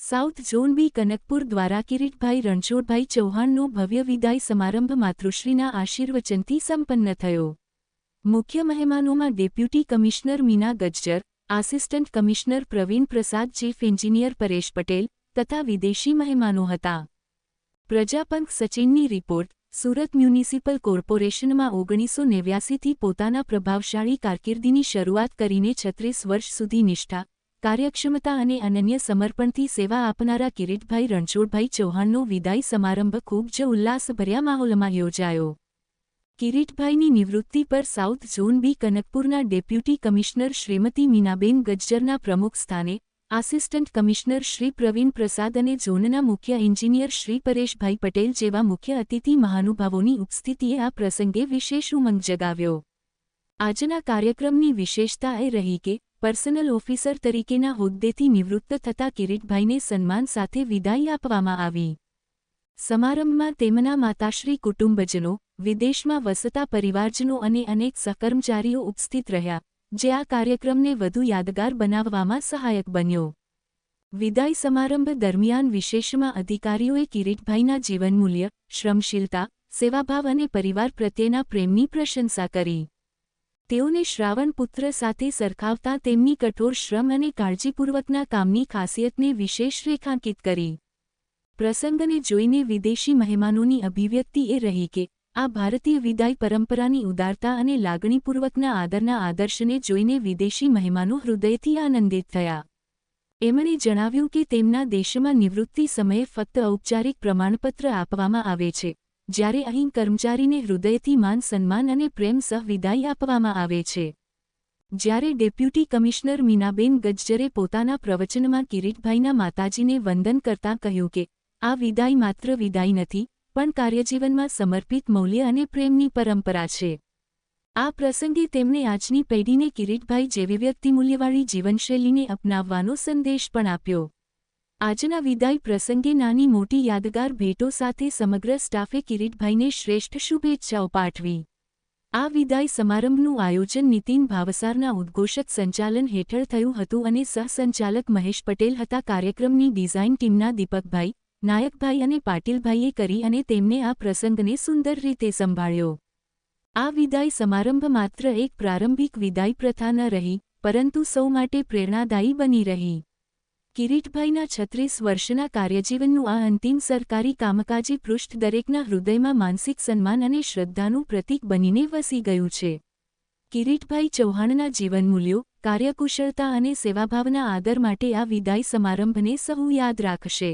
South zone બી કનકપુર દ્વારા કિરીટભાઈ રણછોડભાઈ ચૌહાણનો ભવ્ય વિદાય સમારંભ માતૃશ્રીના આશીર્વચનથી સંપન્ન થયો. મુખ્ય મહેમાનોમાં deputy commissioner Meena Gajjar, assistant commissioner Pravin Prasad, chief engineer Paresh Patel તથા વિદેશી મહેમાનો હતા. પ્રજાપંખ સચિનની રિપોર્ટ. સુરત મ્યુનિસિપલ કોર્પોરેશનમાં 1989થી પોતાના પ્રભાવશાળી કારકિર્દીની શરૂઆત કરીને 36 વર્ષ સુધી નિષ્ઠા, કાર્યક્ષમતા અને અનન્ય સમર્પણથી સેવા આપનારા કિરીટભાઈ રણછોડભાઈ ચૌહાણનો વિદાય સમારંભ ખૂબ જ ઉલ્લાસભર્યા માહોલમાં યોજાયો. કિરીટભાઈની નિવૃત્તિ પર સાઉથ ઝોન બી કનકપુરના ડેપ્યુટી કમિશનર શ્રીમતી મીનાબેન ગજ્જરના પ્રમુખ સ્થાને, આસિસ્ટન્ટ કમિશનર શ્રી પ્રવીણ પ્રસાદ અને ઝોનના મુખ્ય એન્જિનિયર શ્રી પરેશભાઈ પટેલ જેવા મુખ્ય અતિથિ મહાનુભાવોની ઉપસ્થિતિએ આ પ્રસંગે વિશેષ ઉમંગ જગાવ્યો. આજના કાર્યક્રમની વિશેષતા એ રહી કે પર્સનલ ઓફિસર તરીકેના હોદ્દેથી નિવૃત્ત થતા કિરીટભાઈને સન્માન સાથે વિદાય આપવામાં આવી. સમારંભમાં તેમના માતાશ્રી, કુટુંબજનો, વિદેશમાં વસતા પરિવારજનો અને અનેક સહકર્મચારીઓ ઉપસ્થિત રહ્યા, જે આ કાર્યક્રમને વધુ યાદગાર બનાવવામાં સહાયક બન્યો. વિદાય સમારંભ દરમિયાન વિશેષમાં અધિકારીઓએ કિરીટભાઈના જીવનમૂલ્ય, શ્રમશીલતા, સેવાભાવ અને પરિવાર પ્રત્યેના પ્રેમની પ્રશંસા કરી. તેઓને શ્રાવણ પુત્ર સાથે સરખાવતા તેમની કઠોર શ્રમ અને કાળજીપૂર્વકના કામની ખાસિયતને વિશેષ રેખાંકિત કરી. પ્રસંગને જોઈને વિદેશી મહેમાનોની અભિવ્યક્તિ એ રહી કે આ ભારતીય વિદાય પરંપરાની ઉદારતા અને લાગણીપૂર્વકના આદરના આદર્શને જોઈને વિદેશી મહેમાનો હૃદયથી આનંદિત થયા. એમણે જણાવ્યું કે તેમના દેશમાં નિવૃત્તિ સમયે ફક્ત ઔપચારિક પ્રમાણપત્ર આપવામાં આવે છે, જ્યારે અહીં કર્મચારીને હૃદયથી માન સન્માન અને પ્રેમ સહ વિદાય આપવામાં આવે છે. જ્યારે ડેપ્યુટી કમિશનર મીનાબેન ગજ્જરે પોતાના પ્રવચનમાં કિરીટભાઈના માતાજીને વંદન કરતાં કહ્યું કે આ વિદાય માત્ર વિદાય નથી, પણ કાર્યજીવનમાં સમર્પિત મૌલ્ય અને પ્રેમની પરંપરા છે. આ પ્રસંગે તેમણે આજની પેઢીને કિરીટભાઈ જેવી વ્યક્તિમૂલ્યવાળી જીવનશૈલીને અપનાવવાનો સંદેશ પણ આપ્યો. આજના વિદાય પ્રસંગે નાની મોટી યાદગાર ભેટો સાથે સમગ્ર સ્ટાફે કિરીટભાઈને શ્રેષ્ઠ શુભેચ્છાઓ પાઠવી. આ વિદાય સમારંભનું આયોજન નીતિન ભાવસારના ઉદ્ઘોષક સંચાલન હેઠળ થયું હતું અને સહસંચાલક મહેશ પટેલ હતા. કાર્યક્રમની ડિઝાઇન ટીમના દીપકભાઈ, નાયકભાઈ અને પાટીલભાઈએ કરી અને તેમને આ પ્રસંગને સુંદર રીતે સંભાળ્યો. આ વિદાય સમારંભ માત્ર એક પ્રારંભિક વિદાય પ્રથા ન રહી, પરંતુ સૌ માટે પ્રેરણાદાયી બની રહી. કિરીટભાઈના 36 વર્ષના કાર્યજીવનનું આ અંતિમ સરકારી કામકાજી પૃષ્ઠ દરેકના હૃદયમાં માનસિક સન્માન અને શ્રદ્ધાનું પ્રતીક બનીને વસી ગયું છે. કિરીટભાઈ ચૌહાણના જીવનમૂલ્યો, કાર્યકુશળતા અને સેવાભાવના આદર માટે આ વિદાય સમારંભને સહુ યાદ રાખશે.